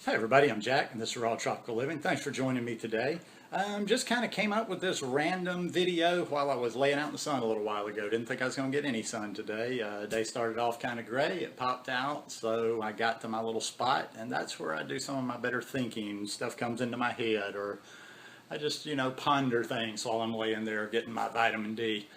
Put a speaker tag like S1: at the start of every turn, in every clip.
S1: Hi everybody, I'm Jack and this is Raw Tropical Living. Thanks for joining me today. Just kind of came up with this random video while I was laying out in the sun a little while ago. Didn't think I was going to get any sun today. Day started off kind of gray, it popped out, so I got to my little spot, and that's where I do some of my better thinking. Stuff comes into my head, or I just, ponder things while I'm laying there getting my vitamin D.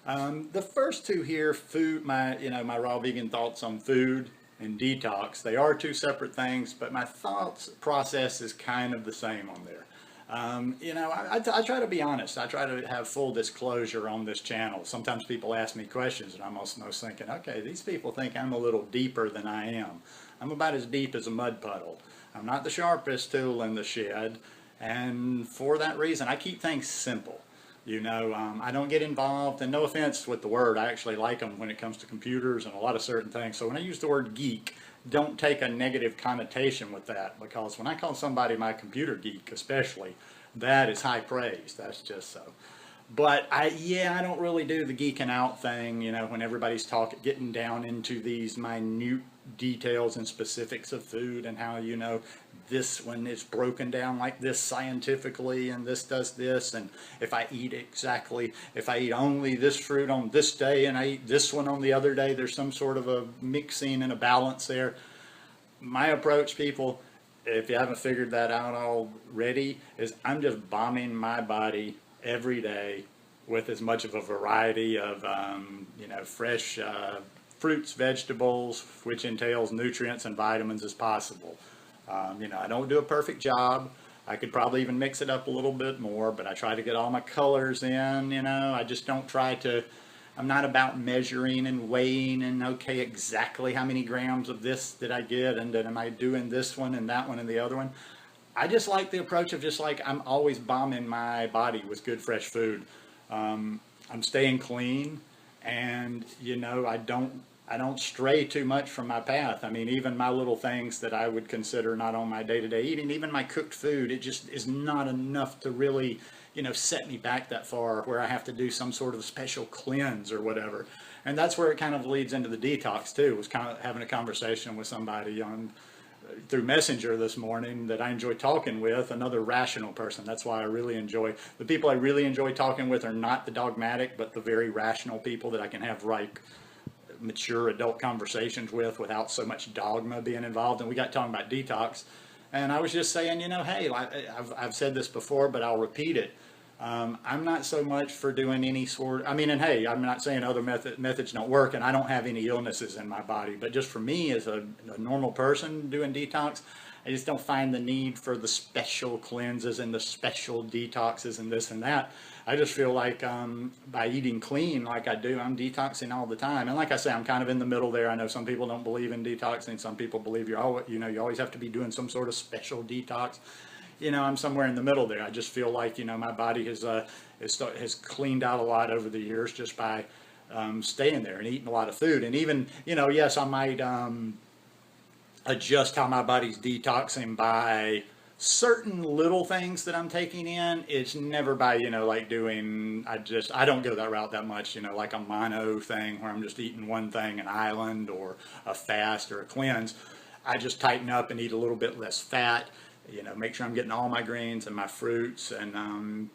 S1: The first two here, food, my raw vegan thoughts on food and detox. They are two separate things, but my thoughts process is kind of the same on there. I try to be honest. I try to have full disclosure on this channel. Sometimes people ask me questions and I'm almost thinking, okay, these people think I'm a little deeper than I am. I'm about as deep as a mud puddle. I'm not the sharpest tool in the shed, and for that reason I keep things simple. I don't get involved, and no offense with the word, I actually like them when it comes to computers and a lot of certain things. So when I use the word geek, don't take a negative connotation with that, because when I call somebody my computer geek especially, that is high praise. That's just so. But I don't really do the geeking out thing, when everybody's getting down into these minute details and specifics of food, and how, this one is broken down like this scientifically, and this does this, and if I eat only this fruit on this day and I eat this one on the other day, there's some sort of a mixing and a balance there. My approach, people, if you haven't figured that out already, is I'm just bombing my body every day with as much of a variety of fresh fruits, vegetables, which entails nutrients and vitamins, as possible. I don't do a perfect job. I could probably even mix it up a little bit more, but I try to get all my colors in. I just don't try to. I'm not about measuring and weighing and okay, exactly how many grams of this did I get, and then am I doing this one and that one and the other one. I just like the approach of just like I'm always bombing my body with good fresh food. I'm staying clean, and I don't stray too much from my path. I mean, even my little things that I would consider not on my day-to-day eating, even my cooked food, it just is not enough to really, set me back that far where I have to do some sort of special cleanse or whatever. And that's where it kind of leads into the detox too. Was kind of having a conversation with somebody through Messenger this morning that I enjoy talking with, another rational person. That's why I really enjoy, the people I really enjoy talking with are not the dogmatic, but the very rational people that I can have mature adult conversations with without so much dogma being involved. And we got talking about detox, and I was just saying, hey, I've said this before, but I'll repeat it. I'm not so much for doing any sort, and hey, I'm not saying other methods don't work, and I don't have any illnesses in my body, but just for me as a normal person doing detox, I just don't find the need for the special cleanses and the special detoxes and this and that. I just feel like by eating clean like I do, I'm detoxing all the time. And like I say, I'm kind of in the middle there. I know some people don't believe in detoxing. Some people believe you always have to be doing some sort of special detox. I'm somewhere in the middle there. I just feel like, my body has cleaned out a lot over the years just by staying there and eating a lot of food. And even, yes, I might adjust how my body's detoxing by certain little things that I'm taking in. It's never by, like doing, I don't go that route that much, like a mono thing where I'm just eating one thing, an island or a fast or a cleanse. I just tighten up and eat a little bit less fat, make sure I'm getting all my greens and my fruits. And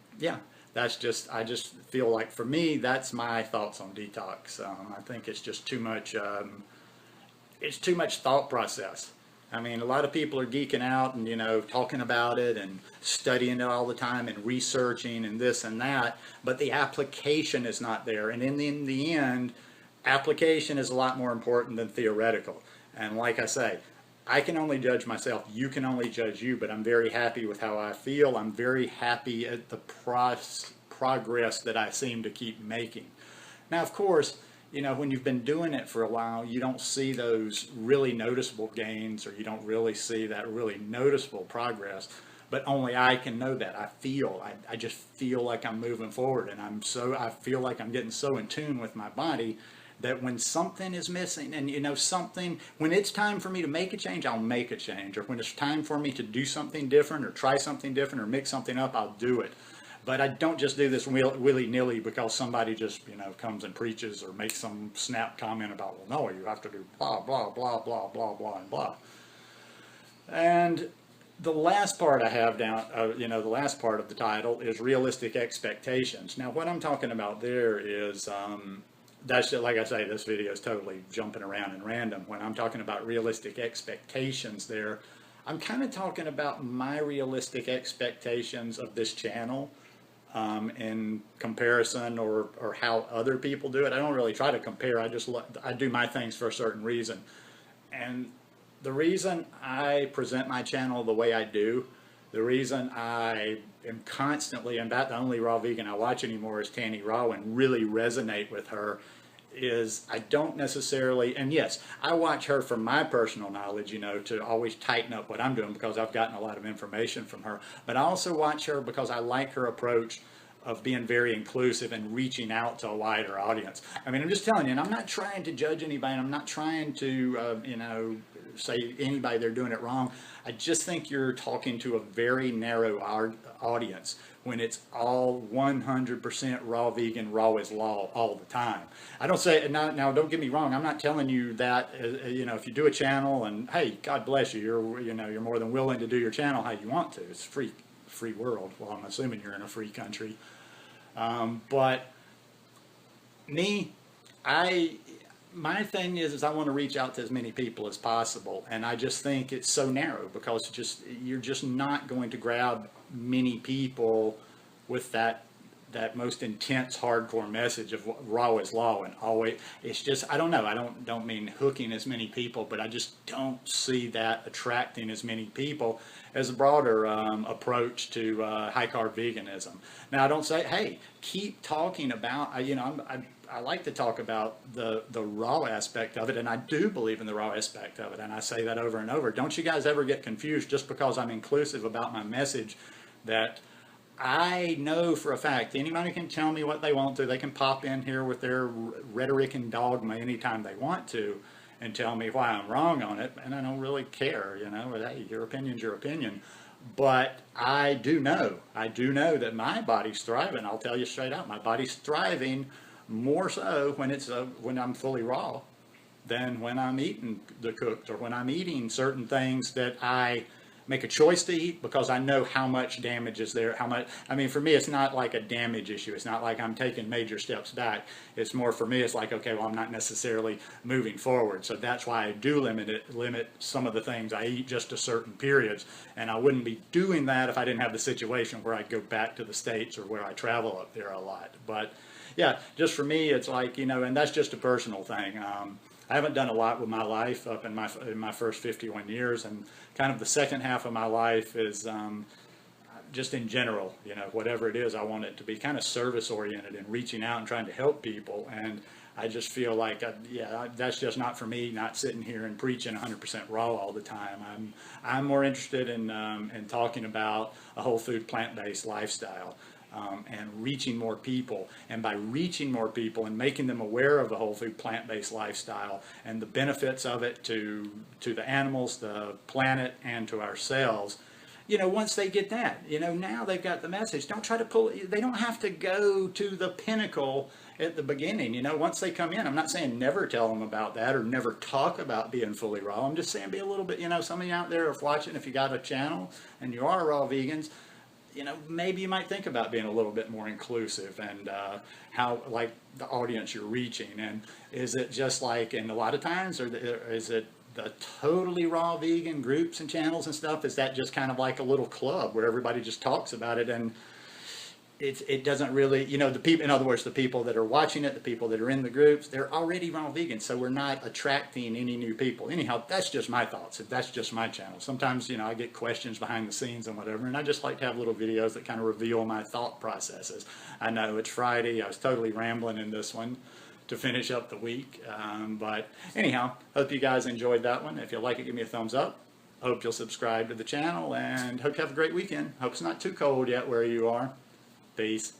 S1: I just feel like for me, that's my thoughts on detox. I think it's just too much, it's too much thought process. A lot of people are geeking out and, talking about it and studying it all the time and researching and this and that, but the application is not there. And in the end, application is a lot more important than theoretical. And like I say, I can only judge myself. You can only judge you, but I'm very happy with how I feel. I'm very happy at the progress that I seem to keep making. Now, of course, when you've been doing it for a while, you don't see those really noticeable gains, or you don't really see that really noticeable progress, but only I can know that. I just feel like I'm moving forward, and I feel like I'm getting so in tune with my body that when something is missing, and when it's time for me to make a change, I'll make a change, or when it's time for me to do something different or try something different or mix something up, I'll do it. But I don't just do this willy-nilly because somebody just, comes and preaches or makes some snap comment about, well, no, you have to do blah, blah, blah, blah, blah, blah, and blah. And The last part I have down, the last part of the title is realistic expectations. Now, what I'm talking about there is, that's just, like I say, this video is totally jumping around and random. When I'm talking about realistic expectations there, I'm kind of talking about my realistic expectations of this channel in comparison or how other people do it. I don't really try to compare. I do my things for a certain reason. And the reason I present my channel the way I do, the reason I am constantly, and about the only raw vegan I watch anymore is Tanny Raw, and really resonate with her, is I don't necessarily, and yes, I watch her for my personal knowledge, to always tighten up what I'm doing because I've gotten a lot of information from her, but I also watch her because I like her approach of being very inclusive and reaching out to a wider audience. I mean, I'm just telling you, and I'm not trying to judge anybody, and I'm not trying to, say anybody they're doing it wrong. I just think you're talking to a very narrow audience when it's all 100% raw vegan, raw is law all the time. I don't say, now don't get me wrong, I'm not telling you that, if you do a channel and, hey, God bless you, you're more than willing to do your channel how you want to. It's free world. Well, I'm assuming you're in a free country. But me, my thing is I want to reach out to as many people as possible, and I just think it's so narrow because you're just not going to grab many people with that most intense hardcore message of raw is law and always. It's just, I don't know, I don't mean hooking as many people, but I just don't see that attracting as many people as a broader approach to high carb veganism. Now, I don't say, hey, keep talking about, I like to talk about the raw aspect of it, and I do believe in the raw aspect of it, and I say that over and over. Don't you guys ever get confused just because I'm inclusive about my message, that I know for a fact anybody can tell me what they want to. They can pop in here with their rhetoric and dogma anytime they want to and tell me why I'm wrong on it, and I don't really care, hey, your opinion's your opinion. But I do know that my body's thriving. I'll tell you straight out, my body's thriving more so when I'm fully raw than when I'm eating the cooked, or when I'm eating certain things that I make a choice to eat because I know how much damage is there, for me, it's not like a damage issue. It's not like I'm taking major steps back. It's more, for me, it's like, okay, well, I'm not necessarily moving forward. So that's why I do limit some of the things I eat just to certain periods. And I wouldn't be doing that if I didn't have the situation where I'd go back to the States or where I travel up there a lot. But yeah, just for me, it's like, and that's just a personal thing. I haven't done a lot with my life up in my first 51 years, and kind of the second half of my life is just in general, whatever it is, I want it to be kind of service oriented and reaching out and trying to help people. And I just feel like, that's just not for me, not sitting here and preaching 100% raw all the time. I'm more interested in talking about a whole food, plant-based lifestyle. And reaching more people, and by reaching more people and making them aware of the whole food plant-based lifestyle and the benefits of it to the animals, the planet, and to ourselves, once they get that, now they've got the message. Don't try to they don't have to go to the pinnacle at the beginning. Once they come in, I'm not saying never tell them about that or never talk about being fully raw. I'm just saying be a little bit, some of you out there are watching, if you got a channel and you are raw vegans, maybe you might think about being a little bit more inclusive and how, like, the audience you're reaching. And is it just like, and a lot of times, or is it the totally raw vegan groups and channels and stuff? Is that just kind of like a little club where everybody just talks about it and it doesn't really, the people, in other words, the people that are watching it, the people that are in the groups, they're already raw vegan, so we're not attracting any new people. Anyhow, that's just my thoughts. That's just my channel. Sometimes, I get questions behind the scenes and whatever, and I just like to have little videos that kind of reveal my thought processes. I know it's Friday. I was totally rambling in this one to finish up the week. But anyhow, hope you guys enjoyed that one. If you like it, give me a thumbs up. Hope you'll subscribe to the channel, and hope you have a great weekend. Hope it's not too cold yet where you are. Peace.